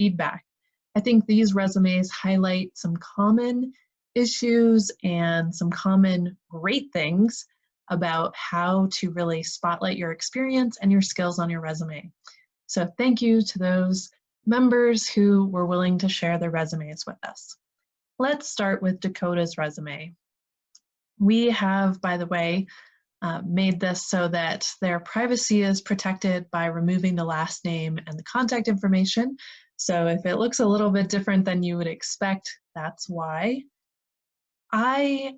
feedback. I think these resumes highlight some common issues and some common great things about how to really spotlight your experience and your skills on your resume. So thank you to those members who were willing to share their resumes with us. Let's start with Dakota's resume. We have, by the way, made this so that their privacy is protected by removing the last name and the contact information. So if it looks a little bit different than you would expect, that's why. I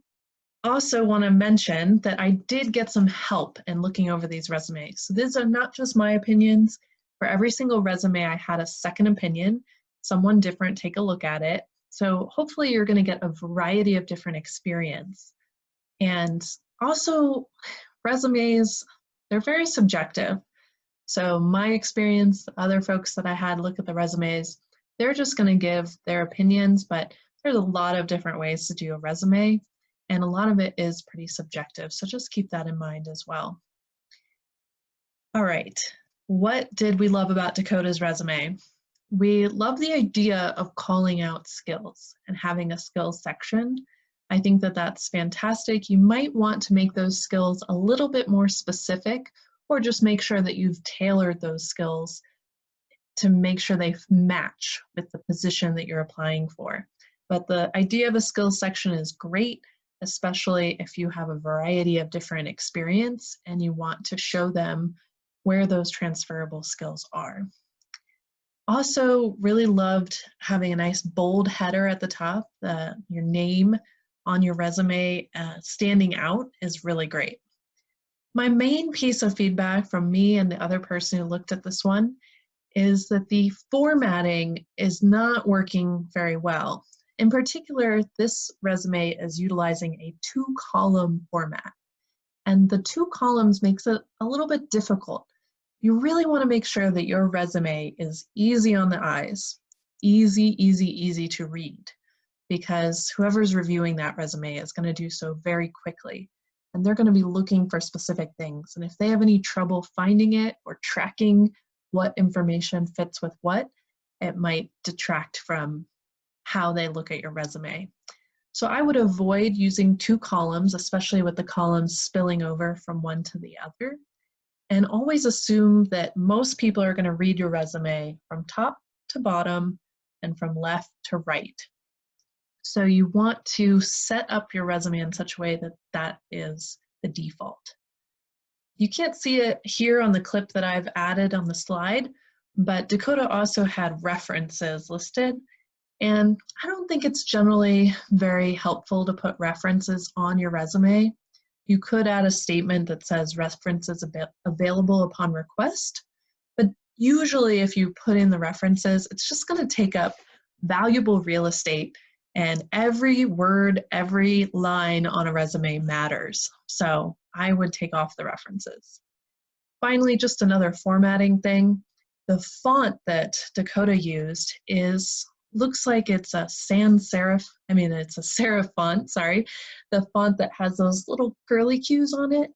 also want to mention that I did get some help in looking over these resumes. So these are not just my opinions. For every single resume, I had a second opinion, someone different take a look at it. So hopefully you're going to get a variety of different experience. And also, resumes, they're very subjective. So my experience, the other folks that I had look at the resumes, they're just going to give their opinions, but there's a lot of different ways to do a resume, and a lot of it is pretty subjective. So just keep that in mind as well. All right, what did we love about Dakota's resume? We love the idea of calling out skills and having a skills section. I think that that's fantastic. You might want to make those skills a little bit more specific, or just make sure that you've tailored those skills to make sure they match with the position that you're applying for. But the idea of a skills section is great, especially if you have a variety of different experience and you want to show them where those transferable skills are. Also, really loved having a nice bold header at the top. Your name on your resume standing out is really great. My main piece of feedback from me and the other person who looked at this one is that the formatting is not working very well. In particular, this resume is utilizing a 2-column format, and the 2 columns makes it a little bit difficult. You really want to make sure that your resume is easy on the eyes, easy to read, because whoever's reviewing that resume is going to do so very quickly, and they're going to be looking for specific things. And if they have any trouble finding it or tracking what information fits with what, it might detract from how they look at your resume. So I would avoid using 2 columns, especially with the columns spilling over from one to the other. And always assume that most people are going to read your resume from top to bottom and from left to right. So you want to set up your resume in such a way that that is the default. You can't see it here on the clip that I've added on the slide, but Dakota also had references listed. And I don't think it's generally very helpful to put references on your resume. You could add a statement that says references available upon request, but usually if you put in the references, it's just going to take up valuable real estate, and every word, every line on a resume matters. So I would take off the references. Finally, just another formatting thing. The font that Dakota used looks like it's a it's a serif font, sorry. The font that has those little curly cues on it.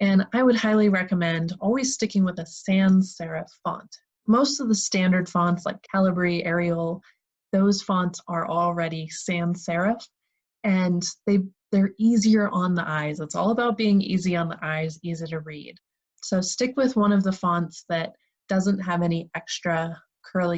And I would highly recommend always sticking with a sans serif font. Most of the standard fonts like Calibri, Arial, those fonts are already sans serif, and they're easier on the eyes. It's all about being easy on the eyes, easy to read. So stick with one of the fonts that doesn't have any extra curly